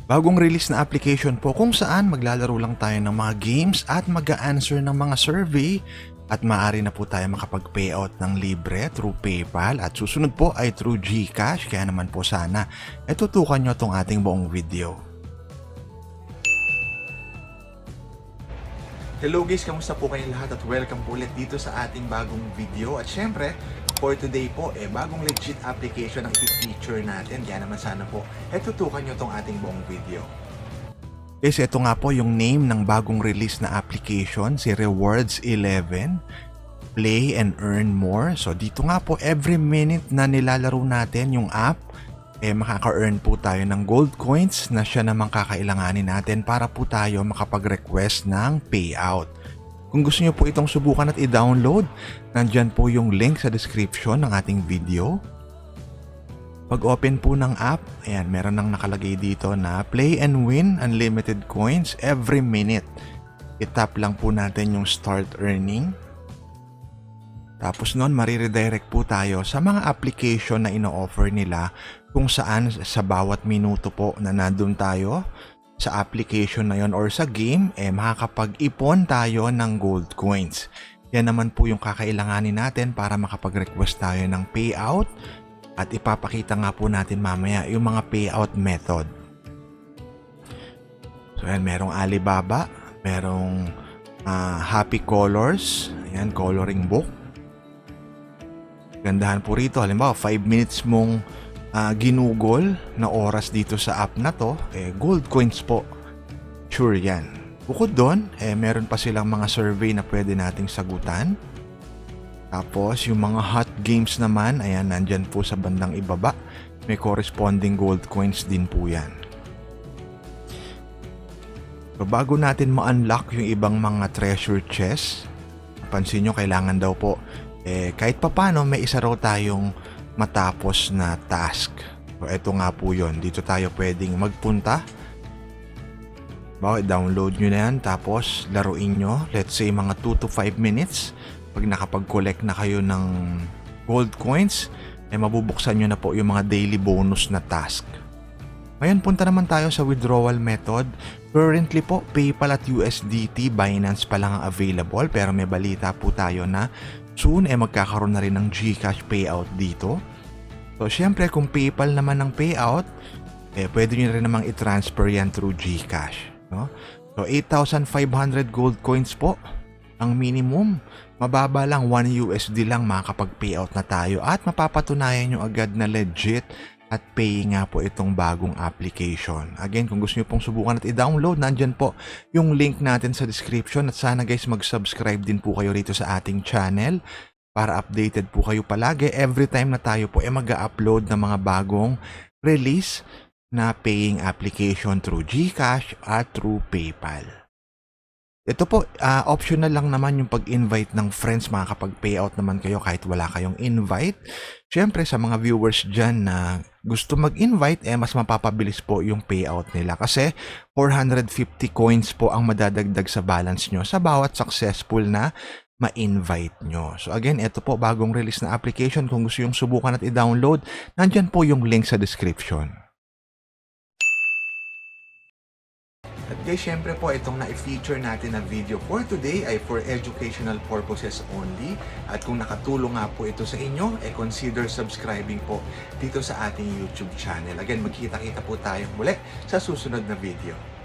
Bagong release na application po kung saan maglalaro lang tayo ng mga games at mag-a-answer ng mga survey at maaari na po tayo makapag-payout ng libre through PayPal at susunod po ay through GCash, kaya naman po sana tutukan nyo itong ating buong video. Hello guys, kamusta po kayong lahat at welcome po ulit dito sa ating bagong video. At syempre, for today po, bagong legit application ang i-feature natin. Kaya naman sana po, tutukan nyo itong ating buong video. Guys, ito nga po yung name ng bagong release na application, si Rewards 11. Play and earn more. So dito nga po, every minute na nilalaro natin yung app, makaka-earn po tayo ng gold coins na siya namang kakailanganin natin para po tayo makapag-request ng payout. Kung gusto niyo po itong subukan at i-download, nandyan po yung link sa description ng ating video. Pag open po ng app, ayan, meron nang nakalagay dito na play and win unlimited coins every minute. I-tap lang po natin yung start earning. Tapos noon, mariredirect po tayo sa mga application na ino-offer nila kung saan sa bawat minuto po na nandun tayo sa application na yon or sa game, makakapag-ipon tayo ng gold coins. Yan naman po yung kakailanganin natin para makapag-request tayo ng payout at ipapakita nga po natin mamaya yung mga payout method. So yan, merong Alibaba, merong Happy Colors, ayan, coloring book. Gandahan po rito, halimbawa 5 minutes mong ginugol na oras dito sa app na to, gold coins po. Sure yan. Bukod doon, meron pa silang mga survey na pwede nating sagutan. Tapos yung mga hot games naman, ayan, nandyan po sa bandang ibaba. May corresponding gold coins din po yan. So bago natin ma-unlock yung ibang mga treasure chests, pansin nyo, kailangan daw po kahit papano may isa raw tayong matapos na task. So eto nga po yun. Dito tayo pwedeng magpunta. Download nyo na yan, tapos laruin nyo. Let's say mga 2 to 5 minutes. Pag nakapag-collect na kayo ng gold coins, mabubuksan nyo na po yung mga daily bonus na task. Ngayon, punta naman tayo sa withdrawal method. Currently po, PayPal at USDT, Binance pa lang ang available. Pero may balita po tayo na soon magkakaroon na rin ng GCash payout dito. So syempre kung PayPal naman ng payout, pwede nyo rin namang i-transfer yan through GCash, no? So 8,500 gold coins po ang minimum. Mababa lang, 1 USD lang makakapag-payout na tayo at mapapatunayan nyo agad na legit at paying nga po itong bagong application. Again, kung gusto nyo pong subukan at i-download, nandyan po yung link natin sa description. At sana guys, mag-subscribe din po kayo rito sa ating channel para updated po kayo palagi every time na tayo po mag-upload ng mga bagong release na paying application through GCash at through PayPal. Ito po, optional lang naman yung pag-invite ng friends, makakapag-payout naman kayo kahit wala kayong invite. Siyempre sa mga viewers dyan na gusto mag-invite, mas mapapabilis po yung payout nila kasi 450 coins po ang madadagdag sa balance nyo sa bawat successful na ma-invite nyo. So again, ito po, bagong release na application. Kung gusto yung subukan at i-download, nandyan po yung link sa description. At guys, syempre po itong na-feature natin na video for today ay for educational purposes only. At kung nakatulong nga po ito sa inyo, consider subscribing po dito sa ating YouTube channel. Again, magkita-kita po tayo muli sa susunod na video.